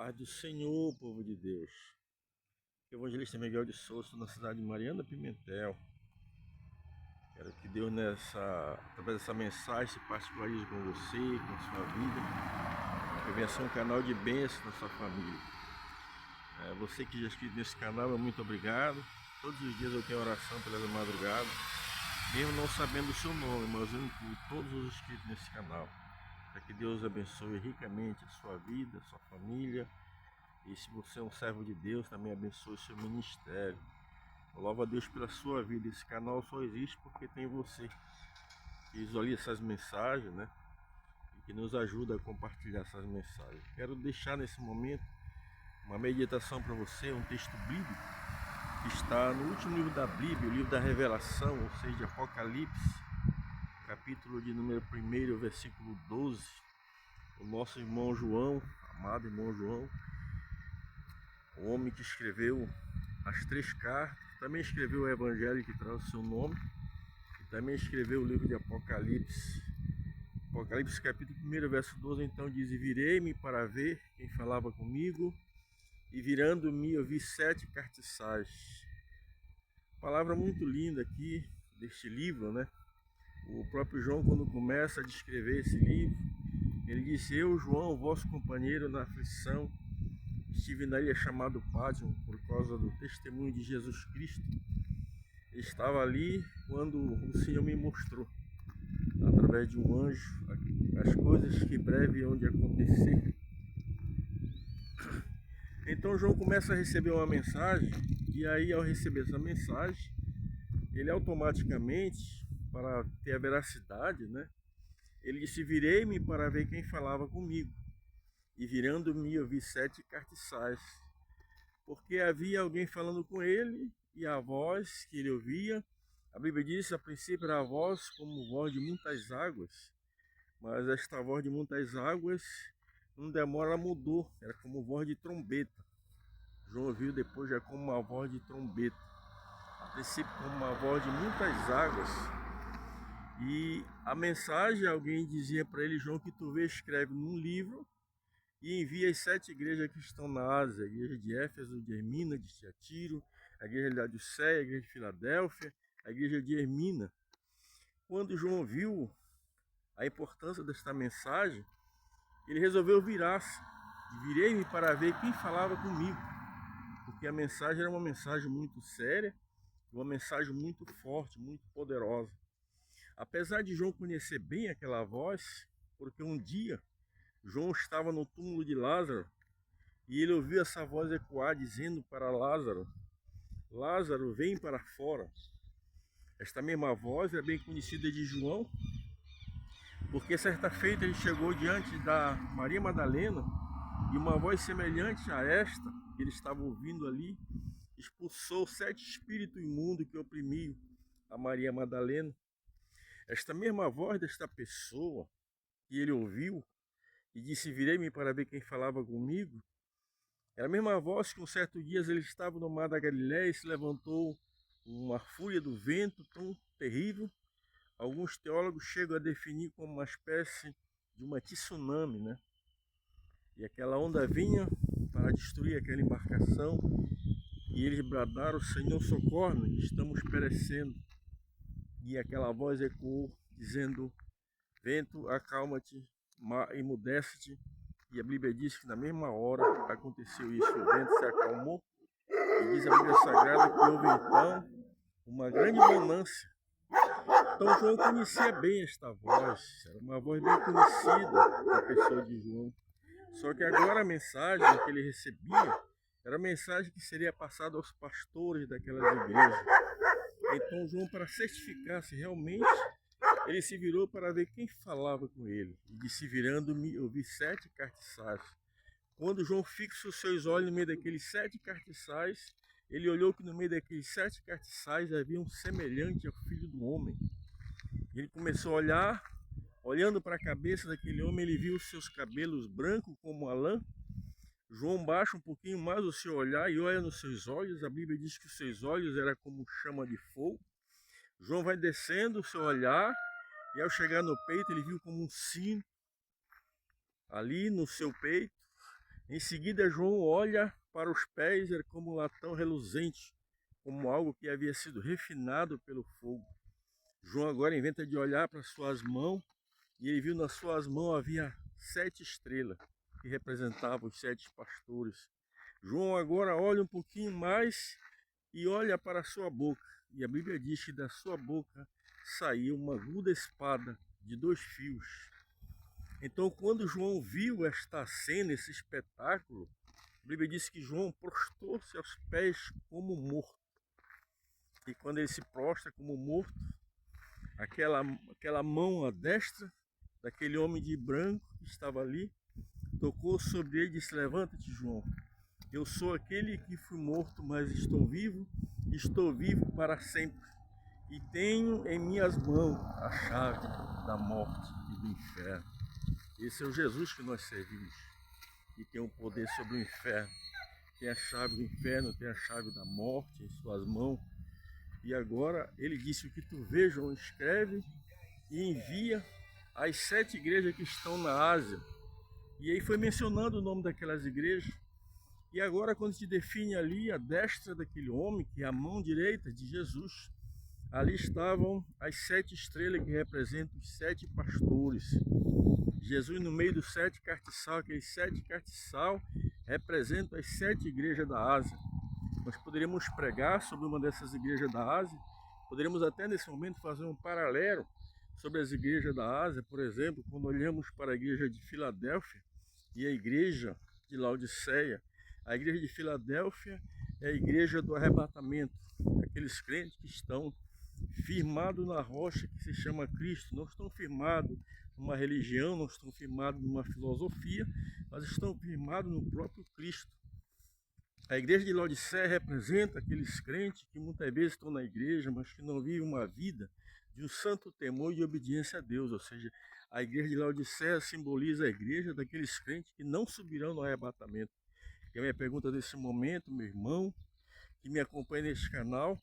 Paz do Senhor, povo de Deus. Aqui é o evangelista Miguel de Souza, na cidade de Mariana Pimentel. Quero que Deus, através dessa mensagem, se particularize com você, com a sua vida. Que venha ser um canal de bênção na sua família. Você que já é inscrito nesse canal, muito obrigado. Todos os dias eu tenho oração pelas madrugadas, mesmo não sabendo o seu nome, mas eu incluo todos os inscritos nesse canal. Para que Deus abençoe ricamente a sua vida, a sua família. E se você é um servo de Deus, também abençoe o seu ministério. Eu louvo a Deus pela sua vida. Esse canal só existe porque tem você que visualiza essas mensagens, né? E que nos ajuda a compartilhar essas mensagens. Quero deixar nesse momento uma meditação para você, um texto bíblico que está no último livro da Bíblia, o livro da Revelação, ou seja, Apocalipse, capítulo de número 1, versículo 12. O nosso irmão João, amado irmão João, o homem que escreveu as 3 cartas, também escreveu o Evangelho que traz o seu nome, e também escreveu o livro de Apocalipse. Apocalipse capítulo 1, verso 12, então diz: E virei-me para ver quem falava comigo, e virando-me eu vi 7 cartiçais. Palavra muito linda aqui deste livro, né? O próprio João, quando começa a descrever esse livro, ele disse: Eu, João, vosso companheiro na aflição, estive na ilha chamada Patmos por causa do testemunho de Jesus Cristo. Estava ali quando o Senhor me mostrou, através de um anjo, as coisas que breve hão de acontecer. Então João começa a receber uma mensagem, e aí ao receber essa mensagem, ele automaticamente, para ter a veracidade, né? Ele disse: Virei-me para ver quem falava comigo. E virando-me eu vi 7 cartiçais, porque havia alguém falando com ele, e a voz que ele ouvia, a Bíblia diz, a princípio era a voz como voz de muitas águas, mas esta voz de muitas águas, não demora, ela mudou, era como voz de trombeta. João ouviu depois já como uma voz de trombeta, a princípio como uma voz de muitas águas. E a mensagem, alguém dizia para ele: João, que tu vê, escreve num livro e envia as 7 igrejas que estão na Ásia: a igreja de Éfeso, de Esmirna, de Tiatiro, a igreja de Laodiceia, a igreja de Filadélfia, a igreja de Esmirna. Quando João viu a importância desta mensagem, ele resolveu virar-se. Virei-me para ver quem falava comigo, porque a mensagem era uma mensagem muito séria, uma mensagem muito forte, muito poderosa. Apesar de João conhecer bem aquela voz, porque um dia João estava no túmulo de Lázaro e ele ouviu essa voz ecoar dizendo para Lázaro: Lázaro, vem para fora. Esta mesma voz é bem conhecida de João, porque certa feita ele chegou diante da Maria Madalena e uma voz semelhante a esta que ele estava ouvindo ali expulsou 7 espíritos imundos que oprimiam a Maria Madalena. Esta mesma voz desta pessoa que ele ouviu e disse: Virei-me para ver quem falava comigo, era a mesma voz que um certo dia ele estava no mar da Galileia e se levantou uma fúria do vento tão terrível. Alguns teólogos chegam a definir como uma espécie de uma tsunami, né? E aquela onda vinha para destruir aquela embarcação e eles bradaram: Senhor, socorre-nos, estamos perecendo. E aquela voz ecoou dizendo: Vento, acalma-te, mar, emudece-te. E a Bíblia diz que na mesma hora aconteceu isso, o vento se acalmou, e diz a Bíblia Sagrada que houve então uma grande bonança. Então João conhecia bem esta voz, era uma voz bem conhecida da pessoa de João. Só que agora a mensagem que ele recebia era a mensagem que seria passada aos pastores daquelas igrejas. Então João, para certificar se realmente, ele se virou para ver quem falava com ele. E disse: Virando-me, eu vi 7 cartiçais. Quando João fixa os seus olhos no meio daqueles 7 cartiçais, ele olhou que no meio daqueles 7 cartiçais havia um semelhante ao Filho do Homem. Ele começou a olhar, olhando para a cabeça daquele homem, ele viu os seus cabelos brancos como a lã. João baixa um pouquinho mais o seu olhar e olha nos seus olhos. A Bíblia diz que os seus olhos eram como chama de fogo. João vai descendo o seu olhar e ao chegar no peito ele viu como um sino ali no seu peito. Em seguida, João olha para os pés, era como um latão reluzente, como algo que havia sido refinado pelo fogo. João agora inventa de olhar para suas mãos, e ele viu nas suas mãos havia 7 estrelas, que representavam os 7 pastores. João agora olha um pouquinho mais e olha para a sua boca. E a Bíblia diz que da sua boca saiu uma aguda espada de 2 fios. Então, quando João viu esta cena, esse espetáculo, a Bíblia diz que João prostrou-se aos pés como morto. E quando ele se prostra como morto, aquela mão à destra daquele homem de branco que estava ali, tocou sobre ele e disse: levanta-te, João. Eu sou aquele que fui morto, mas estou vivo para sempre. E tenho em minhas mãos a chave da morte e do inferno. Esse é o Jesus que nós servimos, que tem o poder sobre o inferno. Tem a chave do inferno, tem a chave da morte em suas mãos. E agora ele disse: o que tu vês, João, escreve e envia às 7 igrejas que estão na Ásia. E aí foi mencionando o nome daquelas igrejas. E agora, quando se define ali a destra daquele homem, que é a mão direita de Jesus, ali estavam as 7 estrelas que representam os 7 pastores. Jesus no meio dos 7 castiçal, aqueles 7 castiçal representam as 7 igrejas da Ásia. Nós poderíamos pregar sobre uma dessas igrejas da Ásia, poderíamos até nesse momento fazer um paralelo sobre as igrejas da Ásia, por exemplo, quando olhamos para a igreja de Filadélfia e a igreja de Laodiceia. A igreja de Filadélfia é a igreja do arrebatamento, aqueles crentes que estão firmados na rocha que se chama Cristo, não estão firmados numa religião, não estão firmados numa filosofia, mas estão firmados no próprio Cristo. A igreja de Laodiceia representa aqueles crentes que muitas vezes estão na igreja, mas que não vivem uma vida de um santo temor e de obediência a Deus. Ou seja, a igreja de Laodiceia simboliza a igreja daqueles crentes que não subirão no arrebatamento. E a minha pergunta nesse momento, meu irmão, que me acompanha neste canal: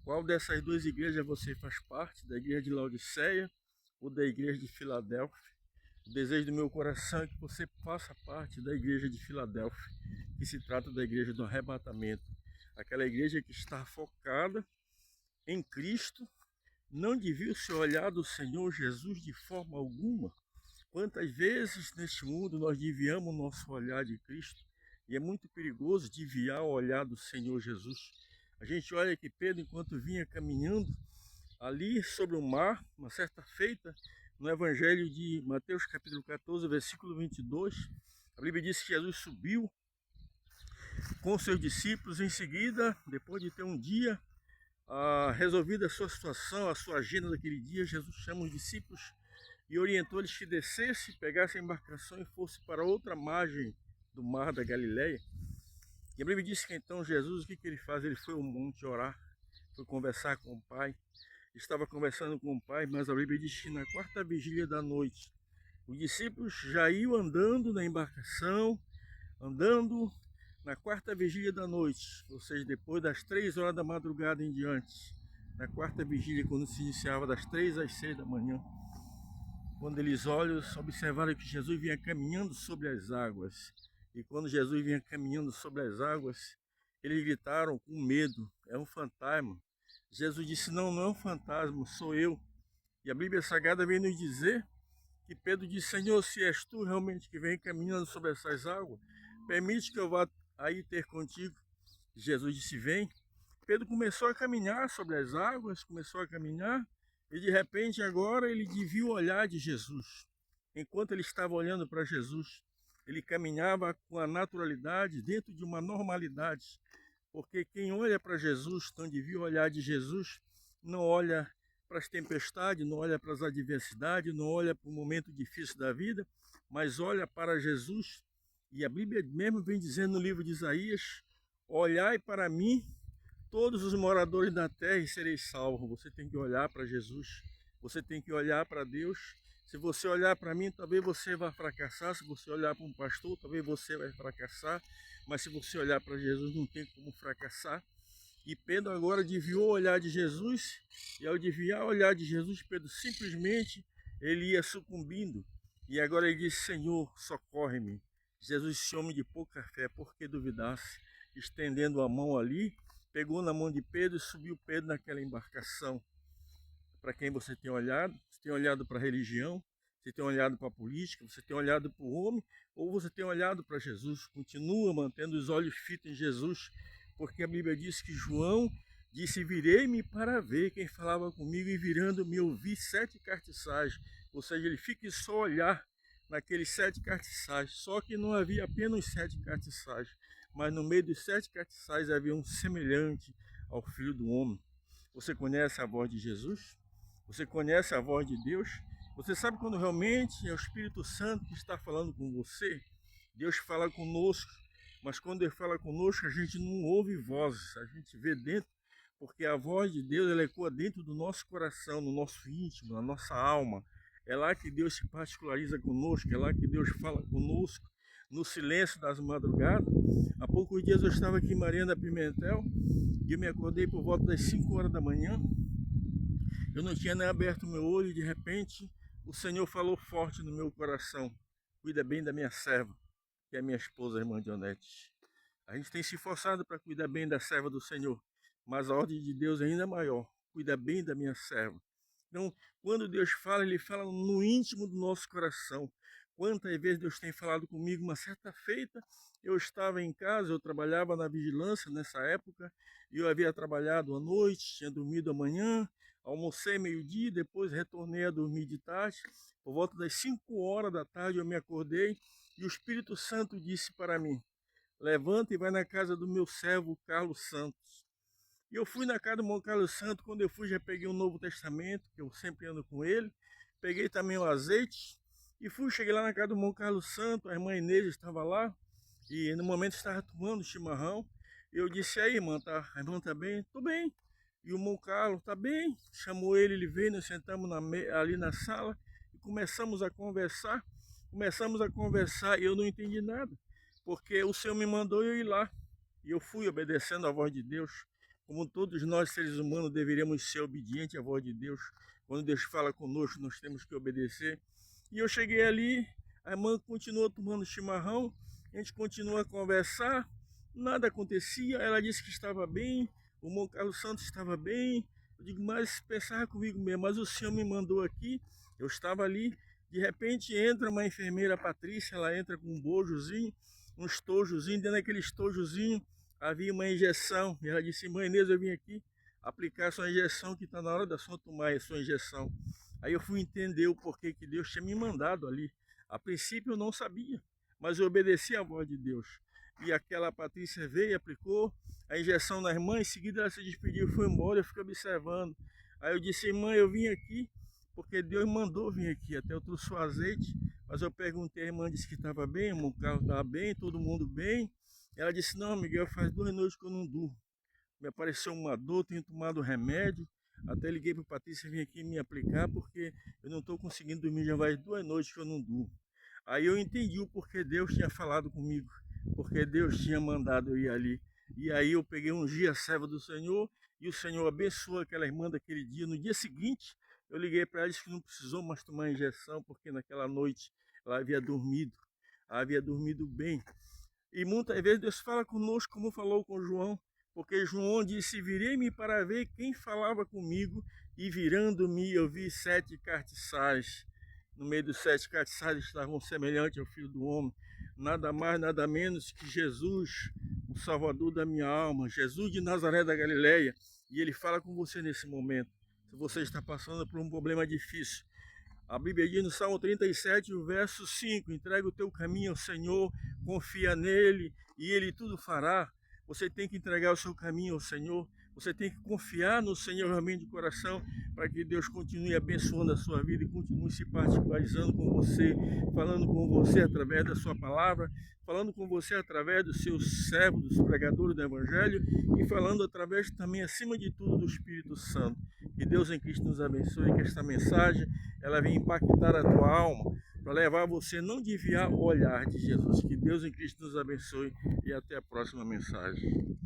qual dessas 2 igrejas você faz parte? Da igreja de Laodiceia ou da igreja de Filadélfia? O desejo do meu coração é que você faça parte da igreja de Filadélfia, que se trata da igreja do arrebatamento. Aquela igreja que está focada em Cristo, não desvia o seu olhar do Senhor Jesus de forma alguma. Quantas vezes neste mundo nós desviamos o nosso olhar de Cristo? E é muito perigoso desviar o olhar do Senhor Jesus. A gente olha que Pedro, enquanto vinha caminhando ali sobre o mar, uma certa feita, no Evangelho de Mateus capítulo 14, versículo 22, a Bíblia diz que Jesus subiu com seus discípulos. Em seguida, depois de ter um dia resolvida a sua situação, a sua agenda daquele dia, Jesus chama os discípulos e orientou eles que descessem, pegassem a embarcação e fossem para outra margem do mar da Galileia. E a Bíblia diz que então Jesus, o que ele faz? Ele foi ao monte orar, foi conversar com o Pai. Estava conversando com o Pai, mas a Bíblia diz que na 4ª vigília da noite, os discípulos já iam andando na embarcação, andando na 4ª vigília da noite, ou seja, depois das 3 horas da madrugada em diante. Na 4ª vigília, quando se iniciava das 3 às 6 da manhã, quando eles observaram que Jesus vinha caminhando sobre as águas. E quando Jesus vinha caminhando sobre as águas, eles gritaram com medo: é um fantasma. Jesus disse: não, não é um fantasma, sou eu. E a Bíblia Sagrada vem nos dizer que Pedro disse: Senhor, se és tu realmente que vem caminhando sobre essas águas, permite que eu vá aí ter contigo. Jesus disse: vem. Pedro começou a caminhar sobre as águas, começou a caminhar, e de repente agora ele desviou o olhar de Jesus. Enquanto ele estava olhando para Jesus, ele caminhava com a naturalidade, dentro de uma normalidade. Porque quem olha para Jesus, não desvia o olhar de Jesus, não olha para as tempestades, não olha para as adversidades, não olha para o momento difícil da vida, mas olha para Jesus. E a Bíblia mesmo vem dizendo no livro de Isaías: olhai para mim, todos os moradores da terra, e sereis salvos. Você tem que olhar para Jesus, você tem que olhar para Deus. Se você olhar para mim, talvez você vá fracassar. Se você olhar para um pastor, talvez você vai fracassar. Mas se você olhar para Jesus, não tem como fracassar. E Pedro agora desviou o olhar de Jesus. E ao desviar o olhar de Jesus, Pedro simplesmente ele ia sucumbindo. E agora ele disse: Senhor, socorre-me. Jesus, esse homem de pouca fé, por que duvidasse? Estendendo a mão ali, pegou na mão de Pedro e subiu Pedro naquela embarcação. Para quem você tem olhado? Você tem olhado para a religião? Você tem olhado para a política? Você tem olhado para o homem? Ou você tem olhado para Jesus? Continua mantendo os olhos fitos em Jesus, porque a Bíblia diz que João disse: virei-me para ver quem falava comigo, e virando-me ouvi 7 castiçais. Ou seja, ele fica só olhar naqueles 7 castiçais. Só que não havia apenas 7 castiçais, mas no meio dos 7 castiçais havia um semelhante ao Filho do Homem. Você conhece a voz de Jesus? Você conhece a voz de Deus? Você sabe quando realmente é o Espírito Santo que está falando com você? Deus fala conosco, mas quando Ele fala conosco, a gente não ouve vozes, a gente vê dentro, porque a voz de Deus ela ecoa dentro do nosso coração, no nosso íntimo, na nossa alma. É lá que Deus se particulariza conosco, é lá que Deus fala conosco, no silêncio das madrugadas. Há poucos dias eu estava aqui em Maria da Pimentel e eu me acordei por volta das 5 horas da manhã. Eu não tinha nem aberto o meu olho e de repente o Senhor falou forte no meu coração: cuida bem da minha serva, que é a minha esposa, a irmã Dionete. A gente tem se esforçado para cuidar bem da serva do Senhor, mas a ordem de Deus é ainda maior: cuida bem da minha serva. Então, quando Deus fala, Ele fala no íntimo do nosso coração. Quantas vezes Deus tem falado comigo? Uma certa feita, eu estava em casa, eu trabalhava na vigilância nessa época, e eu havia trabalhado à noite, tinha dormido amanhã, almocei meio-dia, depois retornei a dormir de tarde. Por volta das 5 horas da tarde eu me acordei e o Espírito Santo disse para mim: levanta e vai na casa do meu servo Carlos Santos. E eu fui na casa do irmão Carlos Santos. Quando eu fui, já peguei o Novo Testamento, que eu sempre ando com ele. Peguei também o azeite e cheguei lá na casa do irmão Carlos Santos. A irmã Inês estava lá e no momento estava tomando chimarrão. Eu disse: aí, irmã, a irmã tá bem? Tô bem. E o irmão Carlos tá bem. Chamou ele, ele veio, nós sentamos ali na sala e começamos a conversar. E eu não entendi nada, porque o Senhor me mandou eu ir lá. E eu fui obedecendo a voz de Deus. Como todos nós, seres humanos, deveríamos ser obedientes à voz de Deus. Quando Deus fala conosco, nós temos que obedecer. E eu cheguei ali, a irmã continuou tomando chimarrão, a gente continuou a conversar, nada acontecia. Ela disse que estava bem, o irmão Carlos Santos estava bem. Eu digo: mas pensava comigo mesmo, mas o Senhor me mandou aqui. Eu estava ali, de repente entra uma enfermeira, Patrícia, ela entra com um bojozinho, um estojozinho, dentro daquele estojozinho havia uma injeção, e ela disse: mãe Inês, eu vim aqui aplicar a sua injeção, que está na hora da sua tomar a sua injeção. Aí eu fui entender o porquê que Deus tinha me mandado ali. A princípio eu não sabia, mas eu obedeci à voz de Deus. E aquela Patrícia veio e aplicou a injeção na irmã, em seguida ela se despediu e foi embora. Eu fiquei observando. Aí eu disse: irmã, eu vim aqui porque Deus mandou vir aqui. Até eu trouxe o azeite, mas eu perguntei, a irmã disse que estava bem, o carro estava bem, todo mundo bem. Ela disse: não, Miguel, faz 2 noites que eu não durmo. Me apareceu uma dor, tenho tomado remédio. Até liguei para a Patrícia vir aqui me aplicar, porque eu não estou conseguindo dormir, já faz 2 noites que eu não durmo. Aí eu entendi o porquê Deus tinha falado comigo, porque Deus tinha mandado eu ir ali. E aí eu peguei um dia a serva do Senhor, e o Senhor abençoou aquela irmã daquele dia. No dia seguinte, eu liguei para ela e disse que não precisou mais tomar injeção, porque naquela noite ela havia dormido bem. E muitas vezes Deus fala conosco como falou com João, porque João disse: virei-me para ver quem falava comigo, e virando-me eu vi 7 castiçais. No meio dos 7 castiçais estavam semelhantes ao Filho do Homem, nada mais, nada menos que Jesus, o Salvador da minha alma, Jesus de Nazaré da Galileia. E Ele fala com você nesse momento. Se você está passando por um problema difícil, a Bíblia diz no Salmo 37, o verso 5, entrega o teu caminho ao Senhor, confia nele e Ele tudo fará. Você tem que entregar o seu caminho ao Senhor, você tem que confiar no Senhor realmente de coração, para que Deus continue abençoando a sua vida e continue se particularizando com você, falando com você através da sua palavra, falando com você através dos seus servos, dos pregadores do Evangelho, e falando através também, acima de tudo, do Espírito Santo. Que Deus em Cristo nos abençoe, que esta mensagem ela venha impactar a tua alma, para levar você a não desviar o olhar de Jesus. Que Deus em Cristo nos abençoe e até a próxima mensagem.